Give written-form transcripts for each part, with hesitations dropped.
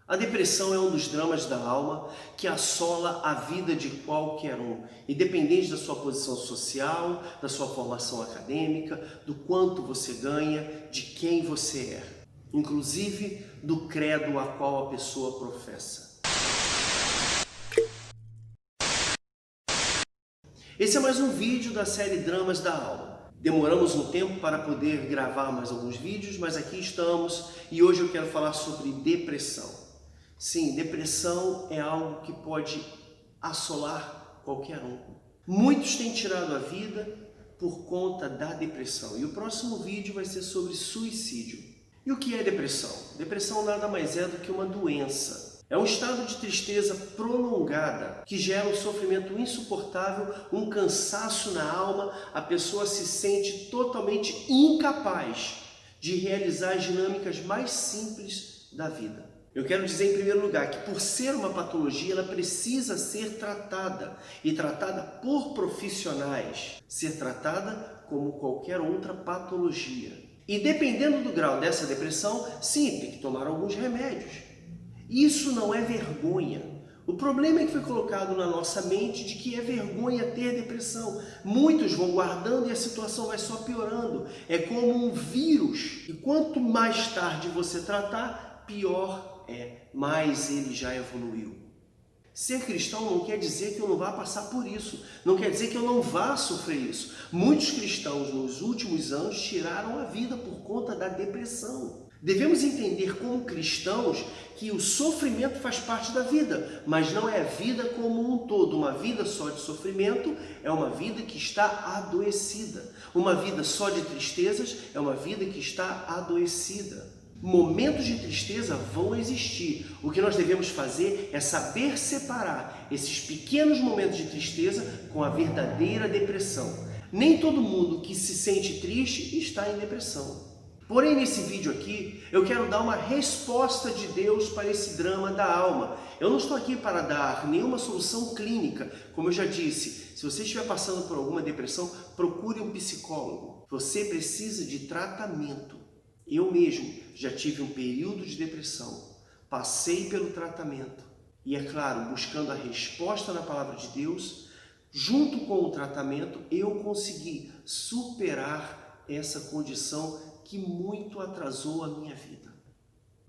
A depressão é um dos dramas da alma que assola a vida de qualquer um, independente da sua posição social, da sua formação acadêmica, do quanto você ganha, de quem você é, inclusive do credo a qual a pessoa professa. Esse é mais um vídeo da série Dramas da Alma. Demoramos um tempo para poder gravar mais alguns vídeos, mas aqui estamos e hoje eu quero falar sobre depressão. Sim, depressão é algo que pode assolar qualquer um. Muitos têm tirado a vida por conta da depressão. E o próximo vídeo vai ser sobre suicídio. E o que é depressão? Depressão nada mais é do que uma doença. É um estado de tristeza prolongada que gera um sofrimento insuportável, um cansaço na alma, a pessoa se sente totalmente incapaz de realizar as dinâmicas mais simples da vida. Eu quero dizer, em primeiro lugar, que por ser uma patologia, ela precisa ser tratada, e tratada por profissionais, ser tratada como qualquer outra patologia. E dependendo do grau dessa depressão, sim, tem que tomar alguns remédios. Isso não é vergonha. O problema é que foi colocado na nossa mente de que é vergonha ter depressão. Muitos vão guardando e a situação vai só piorando. É como um vírus, e quanto mais tarde você tratar, pior mais ele já evoluiu. Ser cristão não quer dizer que eu não vá passar por isso, não quer dizer que eu não vá sofrer isso. Muitos cristãos nos últimos anos tiraram a vida por conta da depressão. Devemos entender como cristãos que o sofrimento faz parte da vida, mas não é a vida como um todo. Uma vida só de sofrimento é uma vida que está adoecida. Uma vida só de tristezas é uma vida que está adoecida. Momentos de tristeza vão existir. O que nós devemos fazer é saber separar esses pequenos momentos de tristeza com a verdadeira depressão. Nem todo mundo que se sente triste está em depressão. Porém, nesse vídeo aqui, eu quero dar uma resposta de Deus para esse drama da alma. Eu não estou aqui para dar nenhuma solução clínica. Como eu já disse, se você estiver passando por alguma depressão, procure um psicólogo. Você precisa de tratamento. Eu mesmo já tive um período de depressão, passei pelo tratamento e, é claro, buscando a resposta na palavra de Deus, junto com o tratamento, eu consegui superar essa condição que muito atrasou a minha vida.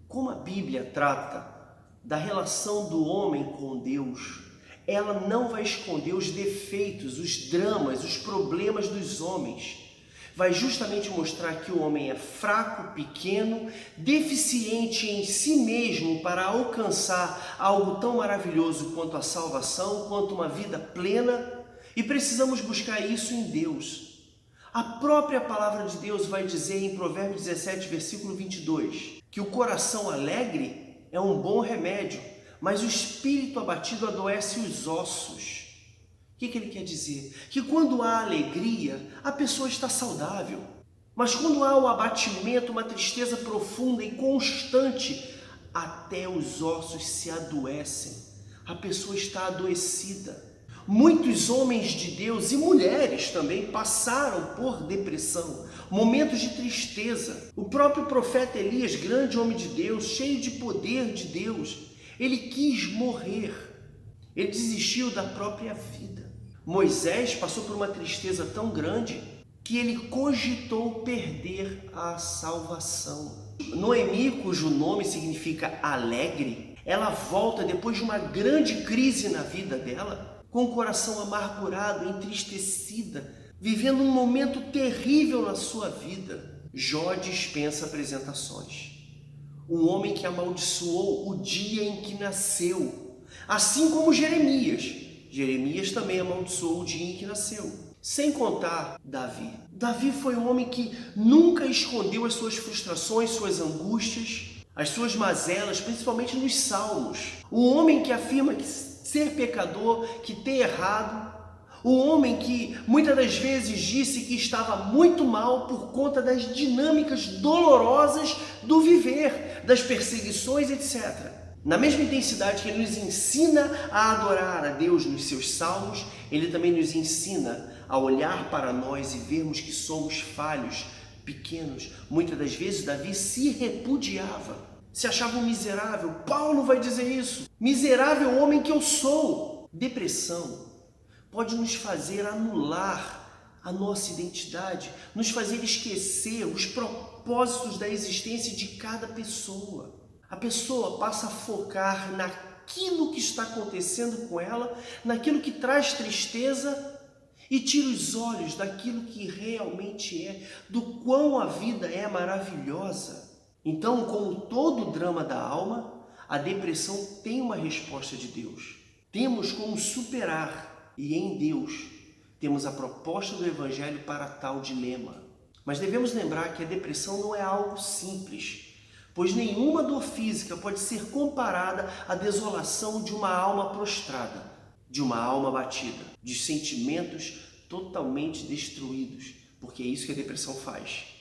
Como a Bíblia trata da relação do homem com Deus, ela não vai esconder os defeitos, os dramas, os problemas dos homens. Vai justamente mostrar que o homem é fraco, pequeno, deficiente em si mesmo para alcançar algo tão maravilhoso quanto a salvação, quanto uma vida plena, e precisamos buscar isso em Deus. A própria palavra de Deus vai dizer em Provérbios 17, versículo 22, que o coração alegre é um bom remédio, mas o espírito abatido adoece os ossos. O que ele quer dizer? Que quando há alegria, a pessoa está saudável. Mas quando há um abatimento, uma tristeza profunda e constante, até os ossos se adoecem. A pessoa está adoecida. Muitos homens de Deus e mulheres também passaram por depressão, momentos de tristeza. O próprio profeta Elias, grande homem de Deus, cheio de poder de Deus, ele quis morrer. Ele desistiu da própria vida. Moisés passou por uma tristeza tão grande que ele cogitou perder a salvação. Noemi, cujo nome significa alegre, ela volta depois de uma grande crise na vida dela, com o coração amargurado, entristecida, vivendo um momento terrível na sua vida. Jó dispensa apresentações. Um homem que amaldiçoou o dia em que nasceu, assim como Jeremias. Jeremias também amaldiçoou o dia em que nasceu. Sem contar Davi. Davi foi um homem que nunca escondeu as suas frustrações, suas angústias, as suas mazelas, principalmente nos salmos. O homem que afirma que ser pecador, que ter errado. O homem que muitas das vezes disse que estava muito mal por conta das dinâmicas dolorosas do viver, das perseguições, etc. Na mesma intensidade que ele nos ensina a adorar a Deus nos seus salmos, ele também nos ensina a olhar para nós e vermos que somos falhos, pequenos. Muitas das vezes Davi se repudiava. se achava um miserável. Paulo vai dizer isso. Miserável homem que eu sou. Depressão pode nos fazer anular a nossa identidade, nos fazer esquecer os propósitos da existência de cada pessoa. A pessoa passa a focar naquilo que está acontecendo com ela, naquilo que traz tristeza, e tira os olhos daquilo que realmente é, do quão a vida é maravilhosa. Então, como todo drama da alma, a depressão tem uma resposta de Deus. Temos como superar, e em Deus temos a proposta do Evangelho para tal dilema. Mas devemos lembrar que a depressão não é algo simples, pois nenhuma dor física pode ser comparada à desolação de uma alma prostrada, de uma alma batida, de sentimentos totalmente destruídos, porque é isso que a depressão faz.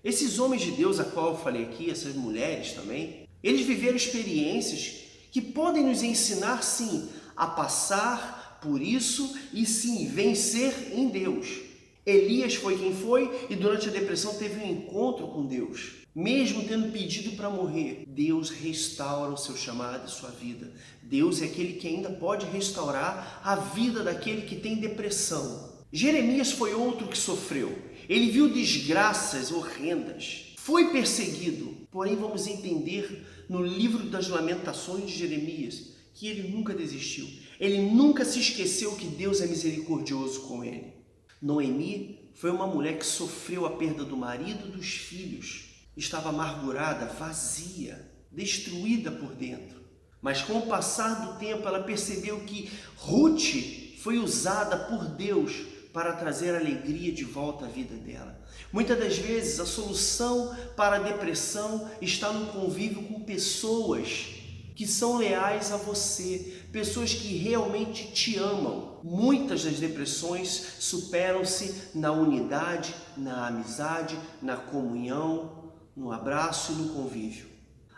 Esses homens de Deus a qual eu falei aqui, essas mulheres também, eles viveram experiências que podem nos ensinar, sim, a passar por isso e sim, vencer em Deus. Elias foi quem foi e durante a depressão teve um encontro com Deus. Mesmo tendo pedido para morrer, Deus restaura o seu chamado e sua vida. Deus é aquele que ainda pode restaurar a vida daquele que tem depressão. Jeremias foi outro que sofreu. Ele viu desgraças horrendas, foi perseguido. Porém, vamos entender no livro das Lamentações de Jeremias que ele nunca desistiu. Ele nunca se esqueceu que Deus é misericordioso com ele. Noemi foi uma mulher que sofreu a perda do marido e dos filhos. Estava amargurada, vazia, destruída por dentro. Mas com o passar do tempo, ela percebeu que Ruth foi usada por Deus para trazer alegria de volta à vida dela. Muitas das vezes, a solução para a depressão está no convívio com pessoas que são leais a você, pessoas que realmente te amam. Muitas das depressões superam-se na unidade, na amizade, na comunhão, no abraço e no convívio.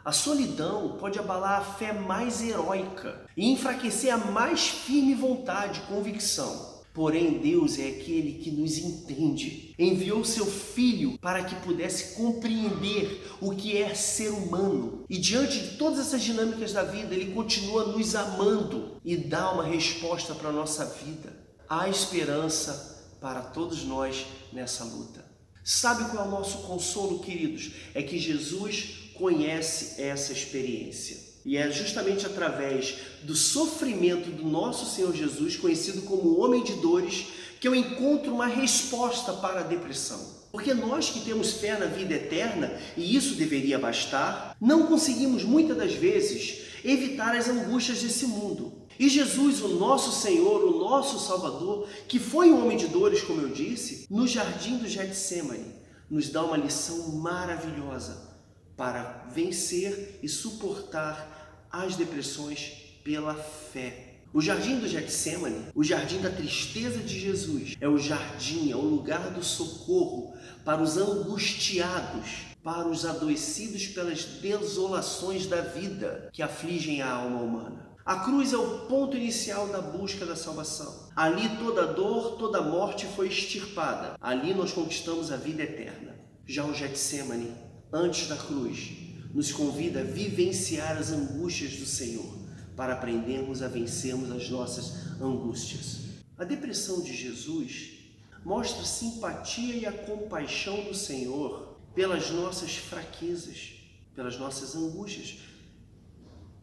A solidão pode abalar a fé mais heróica e enfraquecer a mais firme vontade e convicção. Porém, Deus é aquele que nos entende. Enviou seu Filho para que pudesse compreender o que é ser humano. E diante de todas essas dinâmicas da vida, Ele continua nos amando e dá uma resposta para a nossa vida. Há esperança para todos nós nessa luta. Sabe qual é o nosso consolo, queridos? É que Jesus conhece essa experiência. E é justamente através do sofrimento do nosso Senhor Jesus, conhecido como homem de dores, que eu encontro uma resposta para a depressão. Porque nós que temos fé na vida eterna, e isso deveria bastar, não conseguimos muitas das vezes evitar as angústias desse mundo. E Jesus, o nosso Senhor, o nosso Salvador, que foi um homem de dores, como eu disse, no jardim do Getsêmani, nos dá uma lição maravilhosa para vencer e suportar as depressões pela fé. O jardim do Getsêmani, o jardim da tristeza de Jesus, é o jardim, é o lugar do socorro para os angustiados, para os adoecidos pelas desolações da vida que afligem a alma humana. A cruz é o ponto inicial da busca da salvação. Ali toda dor, toda morte foi extirpada. Ali nós conquistamos a vida eterna. Já o Getsêmani, antes da cruz, nos convida a vivenciar as angústias do Senhor, para aprendermos a vencermos as nossas angústias. A depressão de Jesus mostra a simpatia e a compaixão do Senhor pelas nossas fraquezas, pelas nossas angústias.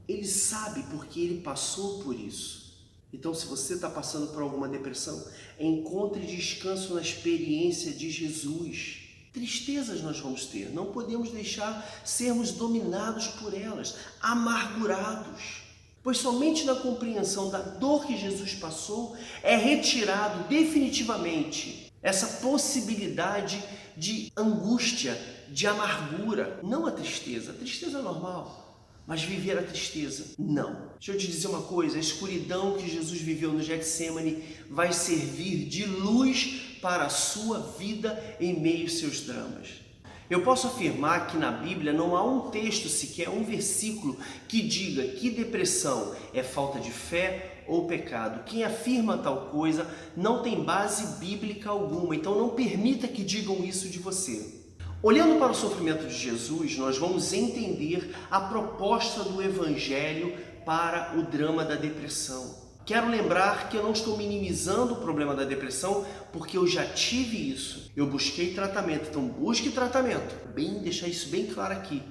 Ele sabe porque Ele passou por isso. Então, se você está passando por alguma depressão, encontre descanso na experiência de Jesus. Tristezas nós vamos ter, não podemos deixar sermos dominados por elas, amargurados. Pois somente na compreensão da dor que Jesus passou é retirado definitivamente essa possibilidade de angústia, de amargura. Não a tristeza é normal. Mas viver a tristeza, não. Deixa eu te dizer uma coisa, a escuridão que Jesus viveu no Getsêmani vai servir de luz para a sua vida em meio aos seus dramas. Eu posso afirmar que na Bíblia não há um texto sequer, um versículo que diga que depressão é falta de fé ou pecado. Quem afirma tal coisa não tem base bíblica alguma, então não permita que digam isso de você. Olhando para o sofrimento de Jesus, nós vamos entender a proposta do Evangelho para o drama da depressão. Quero lembrar que eu não estou minimizando o problema da depressão, porque eu já tive isso. Eu busquei tratamento, então busque tratamento. Deixar isso bem claro aqui.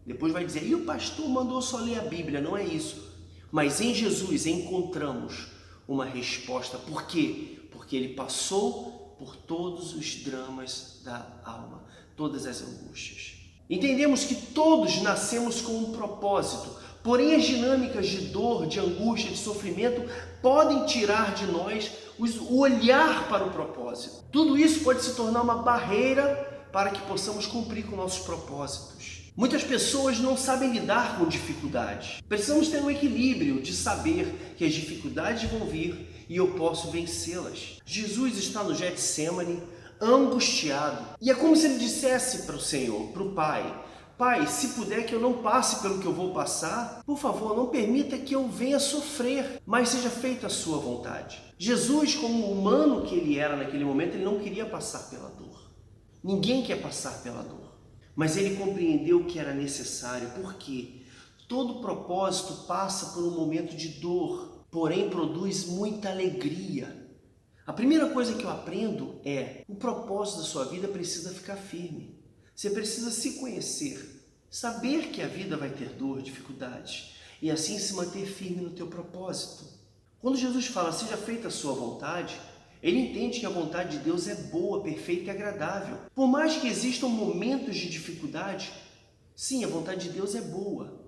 Depois vai dizer, e o pastor mandou só ler a Bíblia, não é isso. Mas em Jesus encontramos uma resposta. Por quê? Porque ele passou por todos os dramas da alma, todas as angústias. Entendemos que todos nascemos com um propósito. Porém, as dinâmicas de dor, de angústia, de sofrimento podem tirar de nós o olhar para o propósito. Tudo isso pode se tornar uma barreira para que possamos cumprir com nossos propósitos. Muitas pessoas não sabem lidar com dificuldades. Precisamos ter um equilíbrio de saber que as dificuldades vão vir e eu posso vencê-las. Jesus está no Getsemane, angustiado. E é como se ele dissesse para o Senhor, para o Pai, Pai, se puder que eu não passe pelo que eu vou passar, por favor, não permita que eu venha sofrer, mas seja feita a sua vontade. Jesus, como humano que ele era naquele momento, ele não queria passar pela dor. Ninguém quer passar pela dor. Mas ele compreendeu que era necessário, porque todo propósito passa por um momento de dor, porém produz muita alegria. A primeira coisa que eu aprendo é, o propósito da sua vida precisa ficar firme. Você precisa se conhecer, saber que a vida vai ter dor, dificuldades, e assim se manter firme no teu propósito. Quando Jesus fala, seja feita a sua vontade, ele entende que a vontade de Deus é boa, perfeita e agradável. Por mais que existam momentos de dificuldade, sim, a vontade de Deus é boa.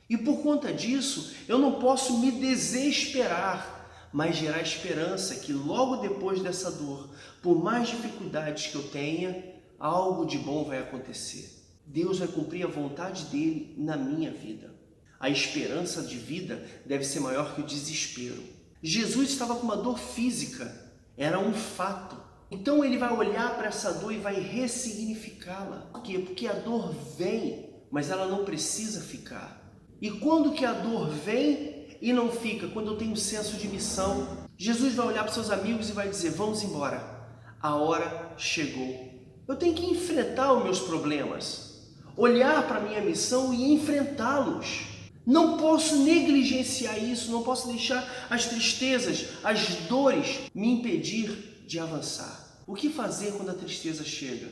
E por conta disso, eu não posso me desesperar, mas gerar esperança que logo depois dessa dor, por mais dificuldades que eu tenha, algo de bom vai acontecer. Deus vai cumprir a vontade dele na minha vida. A esperança de vida deve ser maior que o desespero. Jesus estava com uma dor física, era um fato. Então ele vai olhar para essa dor e vai ressignificá-la. Por quê? Porque a dor vem, mas ela não precisa ficar. E quando que a dor vem e não fica? Quando eu tenho um senso de missão. Jesus vai olhar para seus amigos e vai dizer, vamos embora. A hora chegou. Eu tenho que enfrentar os meus problemas, olhar para a minha missão e enfrentá-los. Não posso negligenciar isso, não posso deixar as tristezas, as dores me impedir de avançar. O que fazer quando a tristeza chega?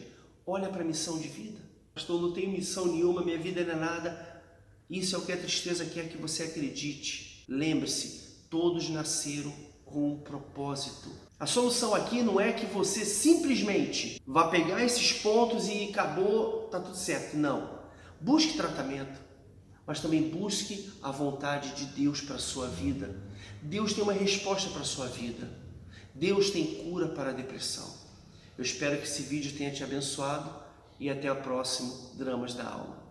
Olha para a missão de vida. Pastor, não tenho missão nenhuma, minha vida não é nada. Isso é o que a tristeza quer que você acredite. Lembre-se, todos nasceram com um propósito. A solução aqui não é que você simplesmente vá pegar esses pontos e acabou, tá tudo certo. Não. Busque tratamento, mas também busque a vontade de Deus para a sua vida. Deus tem uma resposta para a sua vida. Deus tem cura para a depressão. Eu espero que esse vídeo tenha te abençoado e até o próximo Dramas da Alma.